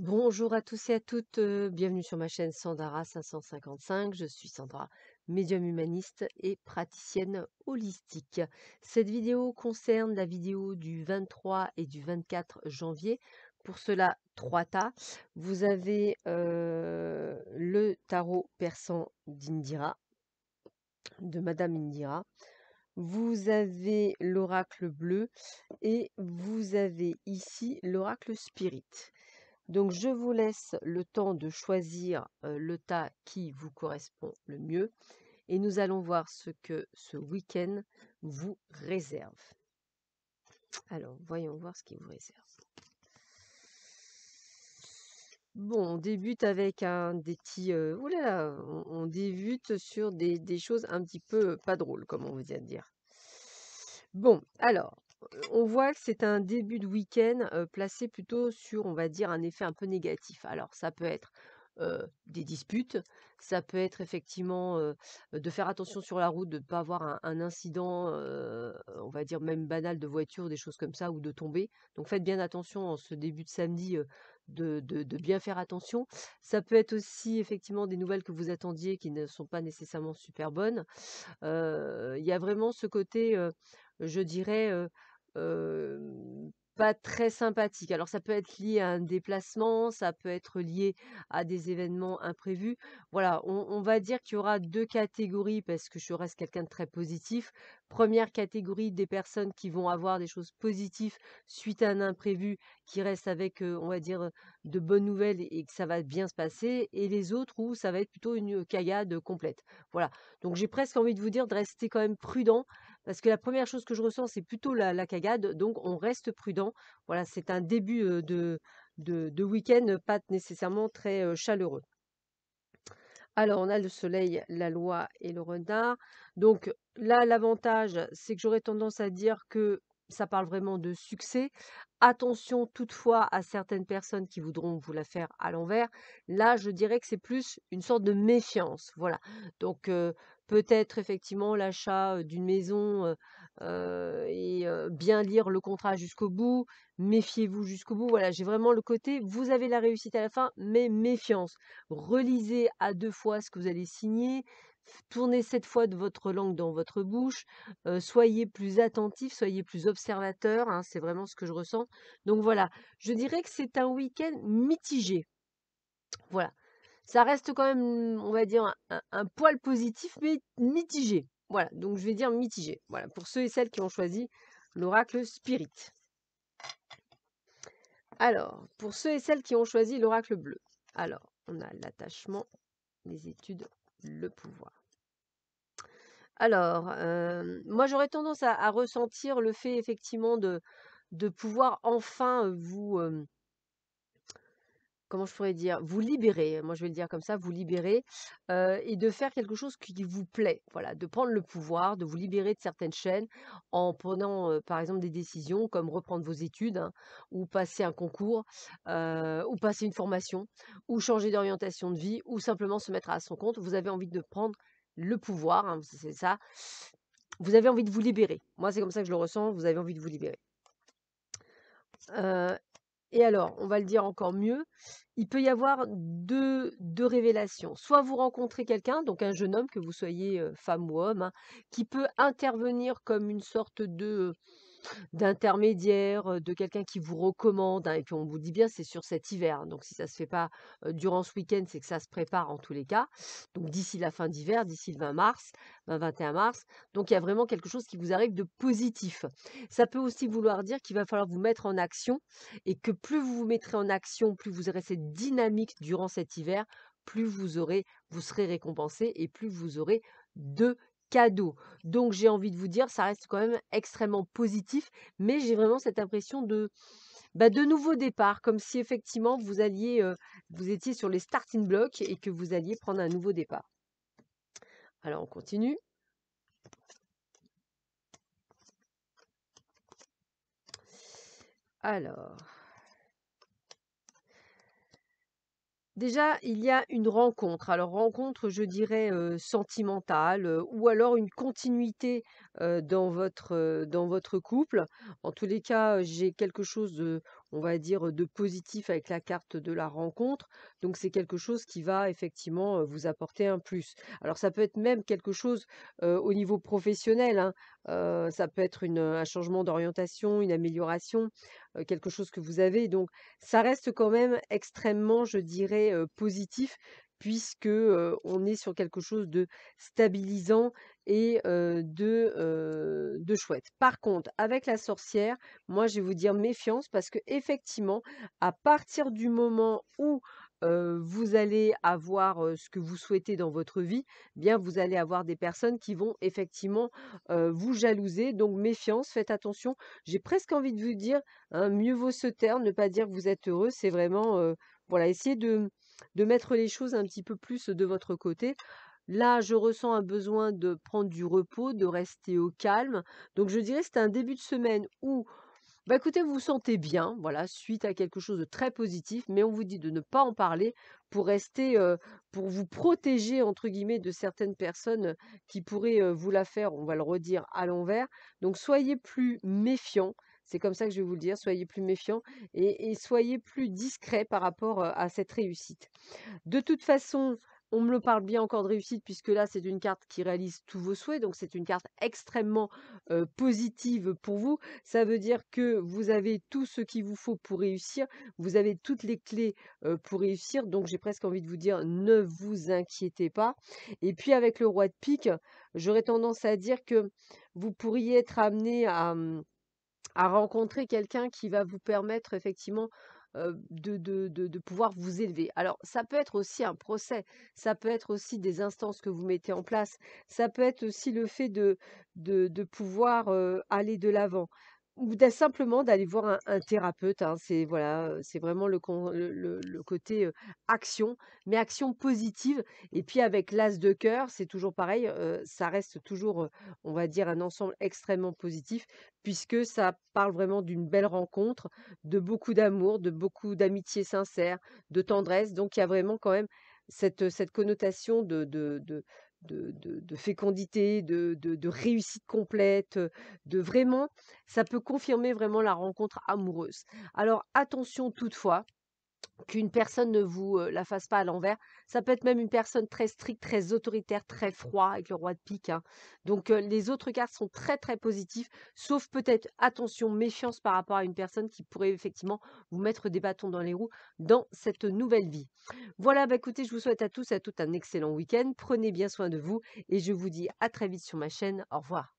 Bonjour à tous et à toutes, bienvenue sur ma chaîne Sandara 555. Je suis Sandra, médium humaniste et praticienne holistique. Cette vidéo concerne la vidéo du 23 et du 24 janvier. Pour cela, 3 tas. Vous avez le tarot persan d'Indira, de Madame Indira. Vous avez l'oracle bleu et vous avez ici l'oracle spirit. Donc, je vous laisse le temps de choisir le tas qui vous correspond le mieux et nous allons voir ce que ce week-end vous réserve. Alors, voyons voir ce qu'il vous réserve. Bon, on débute avec des petits... oulala, on débute sur des choses un petit peu pas drôles, comme on vient de dire. Bon, alors, on voit que c'est un début de week-end placé plutôt sur, on va dire, un effet un peu négatif. Alors, ça peut être des disputes, ça peut être effectivement de faire attention sur la route, de ne pas avoir un incident, on va dire même banal de voiture, des choses comme ça, ou de tomber. Donc, faites bien attention en ce début de samedi de bien faire attention. Ça peut être aussi effectivement des nouvelles que vous attendiez qui ne sont pas nécessairement super bonnes. Il y a vraiment ce côté, je dirais, pas très sympathique. Alors ça peut être lié à un déplacement, ça peut être lié à des événements imprévus. Voilà, on va dire qu'il y aura 2 catégories parce que je reste quelqu'un de très positif. Première catégorie, des personnes qui vont avoir des choses positives suite à un imprévu, qui restent avec, on va dire, de bonnes nouvelles et que ça va bien se passer, et les autres où ça va être plutôt une cagade complète. Voilà. Donc j'ai presque envie de vous dire de rester quand même prudent, parce que la première chose que je ressens, c'est plutôt la cagade, donc on reste prudent. Voilà, c'est un début de week-end pas nécessairement très chaleureux. Alors, on a le soleil, la loi et le renard. Donc là, l'avantage, c'est que j'aurais tendance à dire que ça parle vraiment de succès. Attention toutefois à certaines personnes qui voudront vous la faire à l'envers. Là, je dirais que c'est plus une sorte de méfiance. Voilà. Donc, peut-être effectivement l'achat d'une maison et bien lire le contrat jusqu'au bout. Méfiez-vous jusqu'au bout. Voilà, j'ai vraiment le côté, vous avez la réussite à la fin, mais méfiance. Relisez à 2 fois ce que vous allez signer, tournez 7 fois de votre langue dans votre bouche, soyez plus attentif, soyez plus observateur, hein, c'est vraiment ce que je ressens. Donc voilà, je dirais que c'est un week-end mitigé. Voilà, ça reste quand même, on va dire, un poil positif, mais mitigé. Voilà, donc je vais dire mitigé. Voilà, pour ceux et celles qui ont choisi l'oracle Spirit. Alors, pour ceux et celles qui ont choisi l'oracle bleu. Alors, on a l'attachement, les études, le pouvoir. Alors, moi j'aurais tendance à ressentir le fait effectivement de pouvoir enfin, vous, comment je pourrais dire? Vous libérer, moi je vais le dire comme ça, vous libérer, et de faire quelque chose qui vous plaît. Voilà, de prendre le pouvoir, de vous libérer de certaines chaînes en prenant, par exemple des décisions comme reprendre vos études, hein, ou passer un concours, ou passer une formation, ou changer d'orientation de vie, ou simplement se mettre à son compte. Vous avez envie de prendre le pouvoir, hein, c'est ça. Vous avez envie de vous libérer. Moi, c'est comme ça que je le ressens, vous avez envie de vous libérer. Heu et alors, on va le dire encore mieux, il peut y avoir deux révélations. Soit vous rencontrez quelqu'un, donc un jeune homme, que vous soyez, femme ou homme, hein, qui peut intervenir comme une sorte d'intermédiaire, de quelqu'un qui vous recommande, hein, et puis on vous dit bien c'est sur cet hiver, hein, donc si ça se fait pas, durant ce week-end, c'est que ça se prépare en tous les cas. Donc d'ici la fin d'hiver, d'ici le 20 mars, 20-21 mars, donc il y a vraiment quelque chose qui vous arrive de positif. Ça peut aussi vouloir dire qu'il va falloir vous mettre en action et que plus vous vous mettrez en action, plus vous aurez cette dynamique durant cet hiver, plus vous serez récompensé et plus vous aurez de cadeaux. Donc j'ai envie de vous dire, ça reste quand même extrêmement positif, mais j'ai vraiment cette impression de nouveau départ, comme si effectivement vous étiez sur les starting blocks et que vous alliez prendre un nouveau départ. Alors on continue. Alors, déjà, il y a une rencontre. Alors rencontre, je dirais, sentimentale, ou alors une continuité, dans votre couple. En tous les cas, j'ai quelque chose de, on va dire, de positif avec la carte de la rencontre. Donc c'est quelque chose qui va effectivement, vous apporter un plus. Alors ça peut être même quelque chose, au niveau professionnel, hein. Ça peut être un changement d'orientation, une amélioration, quelque chose que vous avez. Donc ça reste quand même extrêmement, je dirais, positif puisque, on est sur quelque chose de stabilisant et de chouette. Par contre, avec la sorcière, moi, je vais vous dire méfiance parce que effectivement, à partir du moment où, vous allez avoir, ce que vous souhaitez dans votre vie, bien vous allez avoir des personnes qui vont effectivement, vous jalouser. Donc méfiance, faites attention. J'ai presque envie de vous dire, hein, mieux vaut se taire, ne pas dire que vous êtes heureux. C'est vraiment, voilà, essayez de mettre les choses un petit peu plus de votre côté. Là, je ressens un besoin de prendre du repos, de rester au calme. Donc je dirais que c'est un début de semaine où, bah, écoutez, vous vous sentez bien, voilà, suite à quelque chose de très positif, mais on vous dit de ne pas en parler pour rester, pour vous «protéger» entre guillemets de certaines personnes, qui pourraient, vous la faire, on va le redire, à l'envers. Donc soyez plus méfiants, c'est comme ça que je vais vous le dire, soyez plus méfiants et soyez plus discrets par rapport, à cette réussite. De toute façon, on me le parle bien encore de réussite puisque là, c'est une carte qui réalise tous vos souhaits, donc c'est une carte extrêmement, positive pour vous. Ça veut dire que vous avez tout ce qu'il vous faut pour réussir, vous avez toutes les clés, pour réussir, donc j'ai presque envie de vous dire: «Ne vous inquiétez pas» et puis avec le roi de pique, j'aurais tendance à dire que vous pourriez être amené à, à rencontrer quelqu'un qui va vous permettre effectivement, de pouvoir vous élever. Alors ça peut être aussi un procès, ça peut être aussi des instances que vous mettez en place, ça peut être aussi le fait de pouvoir, aller de l'avant ou simplement d'aller voir un thérapeute, hein. C'est voilà, c'est vraiment le côté, action, mais action positive et puis avec l'as de cœur, c'est toujours pareil, ça reste toujours, on va dire un ensemble extrêmement positif puisque ça parle vraiment d'une belle rencontre, de beaucoup d'amour, de beaucoup d'amitié sincère, de tendresse. Donc il y a vraiment quand même cette connotation de fécondité, de réussite complète, de vraiment ça peut confirmer vraiment la rencontre amoureuse. Alors attention toutefois qu'une personne ne vous, la fasse pas à l'envers. Ça peut être même une personne très stricte, très autoritaire, très froid avec le roi de pique, hein. Donc, les autres cartes sont très, très positifs, sauf peut-être, attention, méfiance par rapport à une personne qui pourrait effectivement vous mettre des bâtons dans les roues dans cette nouvelle vie. Voilà, bah, écoutez, je vous souhaite à tous et à toutes un excellent week-end. Prenez bien soin de vous et je vous dis à très vite sur ma chaîne. Au revoir.